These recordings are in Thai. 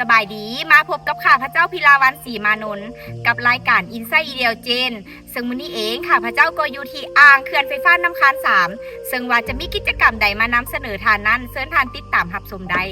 บายดีมาพบกับข้าพเจ้าพิลาวันศรีมานนท์กับรายการอินไซต์อีเดียเจนซึ่งมื้อนี้เองข้าพเจ้าก็อยู่ที่อ่างเขื่อนไฟฟ้าน้ำคาน3ซึ่งว่าจะมีกิจกรรมใดมานำเสนอทานนั้นเชิญทานติดตามรับชมได้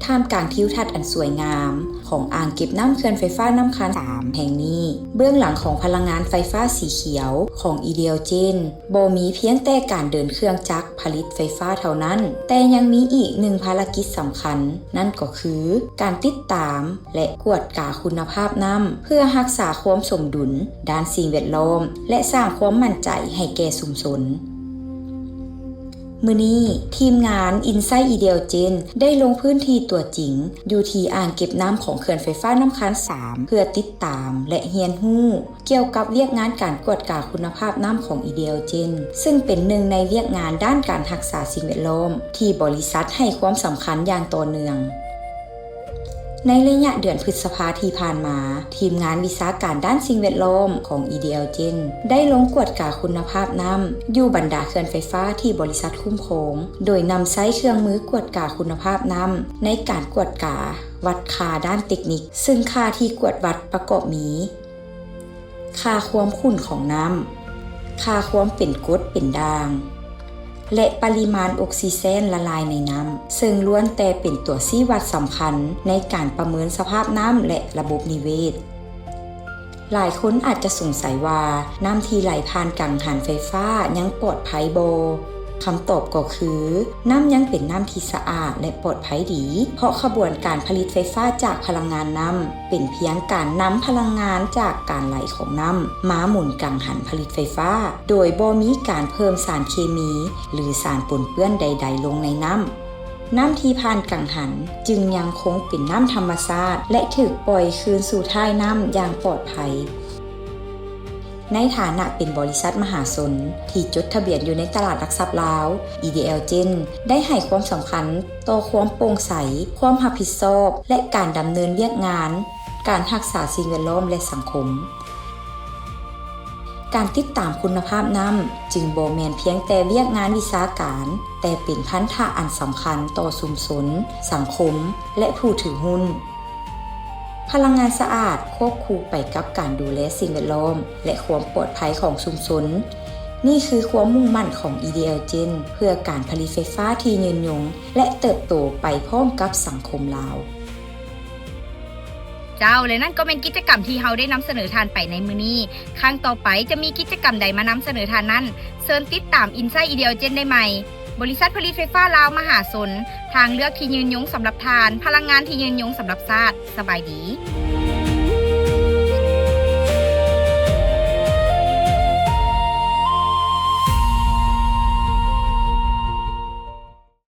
ท่ามกลางทิวทัศน์อันสวยงามของอ่างเก็บน้ำเขื่อนไฟฟ้าน้ำคาน3แห่งนี้เบื้องหลังของพลังงานไฟฟ้าสีเขียวของอีเดียเจนบ่มีเพียงแต่การเดินเครื่องจักรผลิตไฟฟ้าเท่านั้นแต่ยังมีอีกหนึ่งภารกิจสำคัญนั่นก็คือการติดตามและกวดกาคุณภาพน้ำเพื่อรักษาความสมดุลด้านสิ่งแวดล้อมและสร้างความมั่นใจให้แก่ชุมชนมื้อนี้ทีมงาน Insight Ideal Gen ได้ลงพื้นที่ตัวจริงอยู่ที่อ่างเก็บน้ำของเขื่อนไฟฟ้าน้ำคาน3เพื่อติดตามและเรียนรู้เกี่ยวกับเวียกงานการกวดกาคุณภาพน้ำของ Ideal Gen ซึ่งเป็นหนึ่งในเวียกงานด้านการรักษาสิ่งแวดล้อมที่บริษัทให้ความสำคัญอย่างต่อเนื่องในระยะเดือนพฤษภาคมที่ผ่านมาทีมงานวิชาการด้านสิ่งแวดล้อมของ Ideal Gen ได้ลงกวดกาคุณภาพน้ำอยู่บรรดาเขื่อนไฟฟ้าที่บริษัทคุ้มครองโดยนำใช้เครื่องมือกวดกาคุณภาพน้ำในการกวดกาวัดค่าด้านเทคนิคซึ่งค่าที่กวดวัดประกอบมีค่าความขุ่นของน้ำค่าความเป็นกรดเป็นด่างและปริมาณออกซิเจนละลายในน้ำซึ่งล้วนแต่เป็นตัวชี้วัดสำคัญในการประเมินสภาพน้ำและระบบนิเวศหลายคนอาจจะสงสัยว่าน้ำที่ไหลผ่านกังหันไฟฟ้ายังปลอดภัยบ่คำตอบก็คือน้ำยังเป็นน้ำที่สะอาดและปลอดภัยดีเพราะขบวนการผลิตไฟฟ้าจากพลังงานน้ำเป็นเพียงการนำพลังงานจากการไหลของน้ำมาหมุนกังหันผลิตไฟฟ้าโดยบ่มีการเพิ่มสารเคมีหรือสารปนเปื้อนใดๆลงในน้ำที่ผ่านกังหันจึงยังคงเป็นน้ำธรรมชาติและถูกปล่อยคืนสู่ท้ายน้ำอย่างปลอดภัยในฐานะเป็นบริษัทมหาชนที่จดทะเบียนอยู่ในตลาดหลักทรัพย์ลาว Ideal Gen ได้ให้ความสำคัญต่อความโปร่งใสความรับผิดชอบและการดำเนินเวียกงานการรักษาสิ่งแวดล้อมและสังคมการติดตามคุณภาพน้ำจึงบ่แม่นเพียงแต่เวียกงานวิชาการแต่เป็นพันธะอันสำคัญต่อชุมชนสังคมและผู้ถือหุ้นพลังงานสะอาดควบคู่ไปกับการดูแลสิ่งแวดล้อมและความปลอดภัยของชุมชนนี่คือความมุ่งมั่นของ Ideal Gen เพื่อการผลิตไฟฟ้าที่ยืนยงและเติบโตไปพร้อมกับสังคมลาวเจ้าและนั่นก็เป็นกิจกรรมที่เราได้นำเสนอทานไปในมื้อนี้ครั้งต่อไปจะมีกิจกรรมใดมานำเสนอทานนั้นเชิญติดตาม Insight Ideal Gen ได้ใหม่บริษัทผลิตไฟฟ้าลาวมหาชนทางเลือกที่ยืนยงสำหรับทานพลังงานที่ยืนยงสำหรับชาติสบายดี